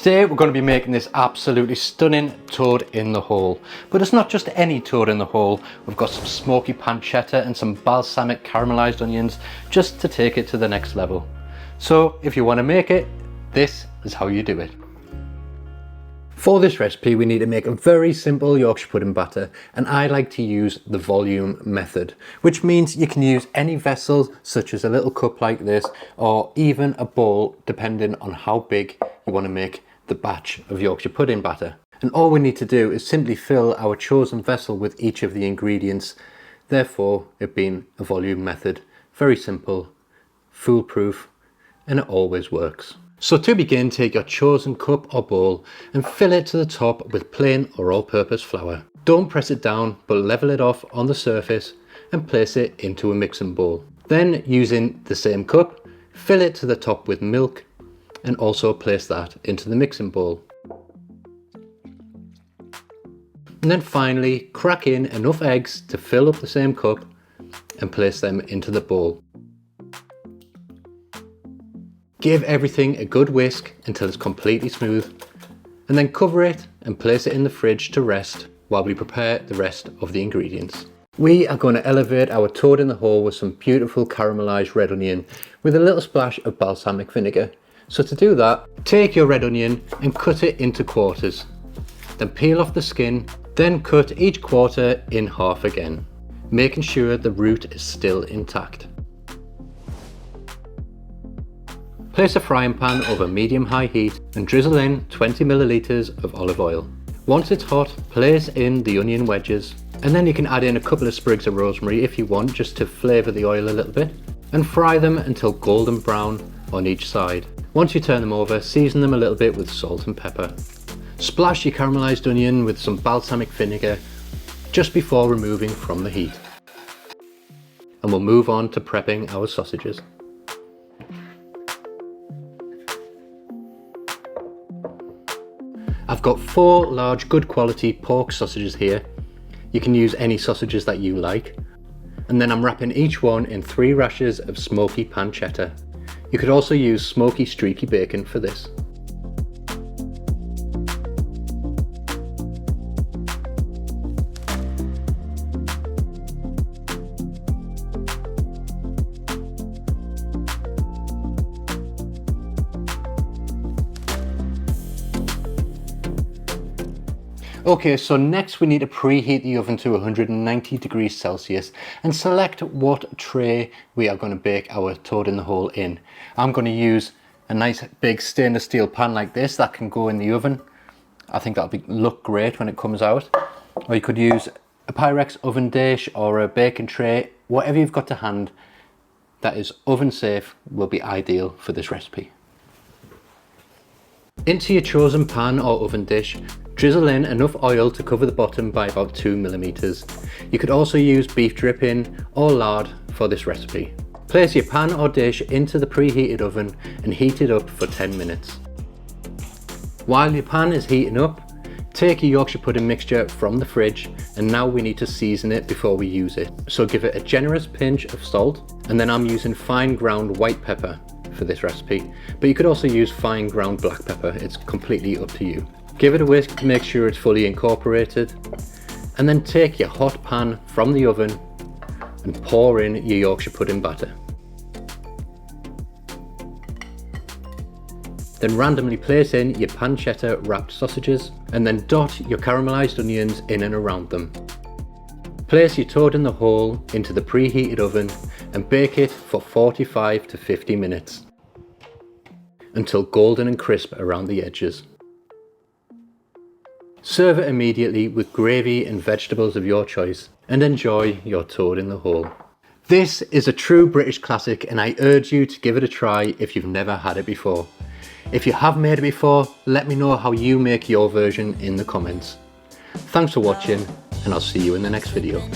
Today we're going to be making this absolutely stunning toad in the hole. But it's not just any toad in the hole. We've got some smoky pancetta and some balsamic caramelized onions just to take it to the next level. So if you want to make it, this is how you do it. For this recipe we need to make a very simple Yorkshire pudding batter, and I like to use the volume method, which means you can use any vessel such as a little cup like this or even a bowl depending on how big you want to make the batch of Yorkshire pudding batter. And all we need to do is simply fill our chosen vessel with each of the ingredients, therefore it being a volume method. Very simple, foolproof, and it always works. So to begin, take your chosen cup or bowl and fill it to the top with plain or all-purpose flour. Don't press it down, but level it off on the surface and place it into a mixing bowl. Then, using the same cup, fill it to the top with milk and also place that into the mixing bowl. And then finally, crack in enough eggs to fill up the same cup and place them into the bowl. Give everything a good whisk until it's completely smooth, and then cover it and place it in the fridge to rest while we prepare the rest of the ingredients. We are going to elevate our toad in the hole with some beautiful caramelized red onion with a little splash of balsamic vinegar. So to do that, take your red onion and cut it into quarters. Then peel off the skin, then cut each quarter in half again, making sure the root is still intact. Place a frying pan over medium-high heat and drizzle in 20 milliliters of olive oil. Once it's hot, place in the onion wedges, and then you can add in a couple of sprigs of rosemary if you want, just to flavour the oil a little bit, and fry them until golden brown on each side. Once you turn them over, season them a little bit with salt and pepper. Splash your caramelized onion with some balsamic vinegar just before removing from the heat. And we'll move on to prepping our sausages. I've got 4 large good quality pork sausages here. You can use any sausages that you like. And then I'm wrapping each one in 3 rashers of smoky pancetta. You could also use smoky streaky bacon for this. Okay, so next we need to preheat the oven to 190 degrees Celsius and select what tray we are going to bake our toad in the hole in. I'm going to use a nice big stainless steel pan like this that can go in the oven. I think that'll look great when it comes out. Or you could use a Pyrex oven dish or a baking tray. Whatever you've got to hand that is oven safe will be ideal for this recipe. Into your chosen pan or oven dish, drizzle in enough oil to cover the bottom by about 2 millimeters. You could also use beef dripping or lard for this recipe. Place your pan or dish into the preheated oven and heat it up for 10 minutes. While your pan is heating up, take your Yorkshire pudding mixture from the fridge, and now we need to season it before we use it. So give it a generous pinch of salt, and then I'm using fine ground white pepper for this recipe, but you could also use fine ground black pepper. It's completely up to you. Give it a whisk to make sure it's fully incorporated, and then take your hot pan from the oven and pour in your Yorkshire pudding batter. Then randomly place in your pancetta wrapped sausages and then dot your caramelized onions in and around them. Place your toad in the hole into the preheated oven and bake it for 45 to 50 minutes until golden and crisp around the edges. Serve it immediately with gravy and vegetables of your choice and enjoy your toad in the hole. This is a true British classic, and I urge you to give it a try if you've never had it before. If you have made it before, let me know how you make your version in the comments. Thanks for watching, and I'll see you in the next video.